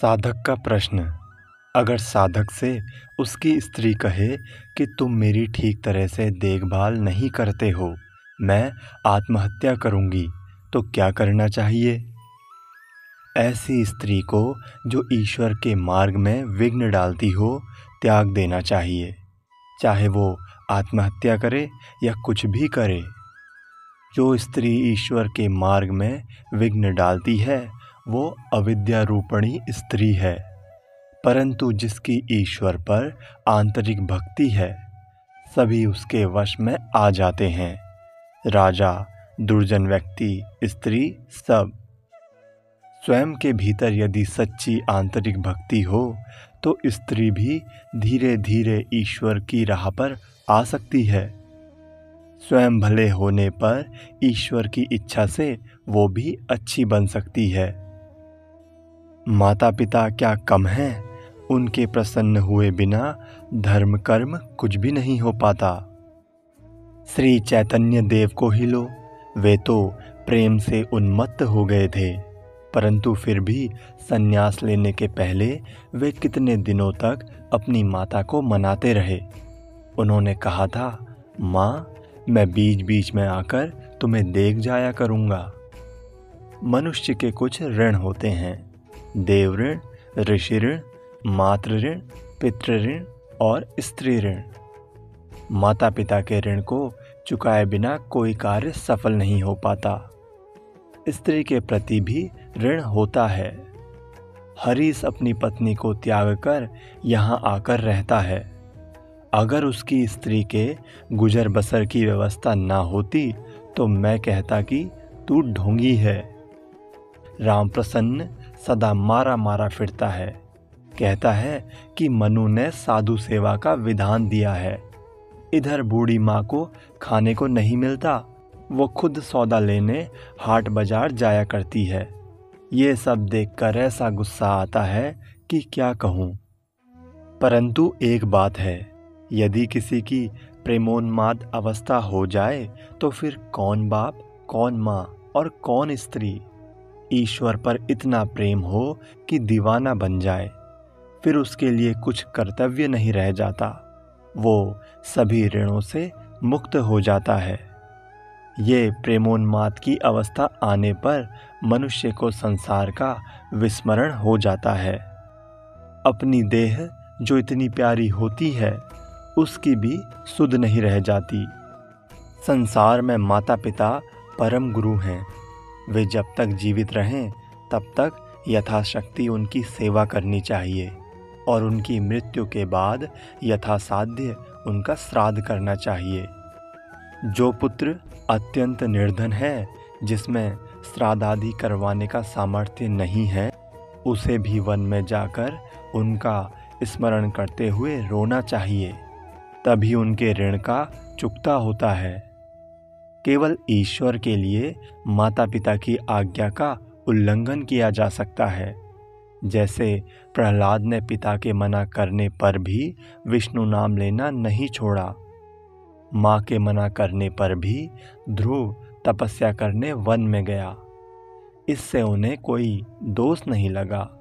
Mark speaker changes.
Speaker 1: साधक का प्रश्न। अगर साधक से उसकी स्त्री कहे कि तुम मेरी ठीक तरह से देखभाल नहीं करते हो, मैं आत्महत्या करूंगी, तो क्या करना चाहिए? ऐसी स्त्री को जो ईश्वर के मार्ग में विघ्न डालती हो, त्याग देना चाहिए। चाहे वो आत्महत्या करे या कुछ भी करे। जो स्त्री ईश्वर के मार्ग में विघ्न डालती है, वो अविद्या रूपणी स्त्री है। परंतु जिसकी ईश्वर पर आंतरिक भक्ति है, सभी उसके वश में आ जाते हैं। राजा, दुर्जन व्यक्ति, स्त्री, सब। स्वयं के भीतर यदि सच्ची आंतरिक भक्ति हो, तो स्त्री भी धीरे धीरे ईश्वर की राह पर आ सकती है। स्वयं भले होने पर ईश्वर की इच्छा से वो भी अच्छी बन सकती है। माता पिता क्या कम हैं? उनके प्रसन्न हुए बिना धर्म कर्म कुछ भी नहीं हो पाता। श्री चैतन्य देव को ही लो, वे तो प्रेम से उन्मत्त हो गए थे, परंतु फिर भी संन्यास लेने के पहले वे कितने दिनों तक अपनी माता को मनाते रहे। उन्होंने कहा था, माँ, मैं बीच बीच में आकर तुम्हें देख जाया करूँगा। मनुष्य के कुछ ऋण होते हैं: देव ऋण, ऋषि ऋण, मातृ ऋण, पितृ ऋण और स्त्री ऋण। माता पिता के ऋण को चुकाए बिना कोई कार्य सफल नहीं हो पाता। स्त्री के प्रति भी ऋण होता है। हरीश अपनी पत्नी को त्याग कर यहाँ आकर रहता है। अगर उसकी स्त्री के गुजर बसर की व्यवस्था ना होती, तो मैं कहता कि तू ढोंगी है। राम प्रसन्न सदा मारा मारा फिरता है। कहता है कि मनु ने साधु सेवा का विधान दिया है। इधर बूढ़ी माँ को खाने को नहीं मिलता, वो खुद सौदा लेने हाट बाजार जाया करती है। ये सब देखकर ऐसा गुस्सा आता है कि क्या कहूँ। परंतु एक बात है, यदि किसी की प्रेमोन्माद अवस्था हो जाए, तो फिर कौन बाप, कौन माँ और कौन स्त्री? ईश्वर पर इतना प्रेम हो कि दीवाना बन जाए, फिर उसके लिए कुछ कर्तव्य नहीं रह जाता। वो सभी ऋणों से मुक्त हो जाता है। ये प्रेमोन्माद की अवस्था आने पर मनुष्य को संसार का विस्मरण हो जाता है। अपनी देह जो इतनी प्यारी होती है, उसकी भी सुध नहीं रह जाती। संसार में माता पिता परम गुरु हैं। वे जब तक जीवित रहें, तब तक यथाशक्ति उनकी सेवा करनी चाहिए और उनकी मृत्यु के बाद यथासाध्य उनका श्राद्ध करना चाहिए। जो पुत्र अत्यंत निर्धन है, जिसमें श्राद्ध आदि करवाने का सामर्थ्य नहीं है, उसे भी वन में जाकर उनका स्मरण करते हुए रोना चाहिए। तभी उनके ऋण का चुकता होता है। केवल ईश्वर के लिए माता पिता की आज्ञा का उल्लंघन किया जा सकता है। जैसे प्रहलाद ने पिता के मना करने पर भी विष्णु नाम लेना नहीं छोड़ा। माँ के मना करने पर भी ध्रुव तपस्या करने वन में गया। इससे उन्हें कोई दोष नहीं लगा।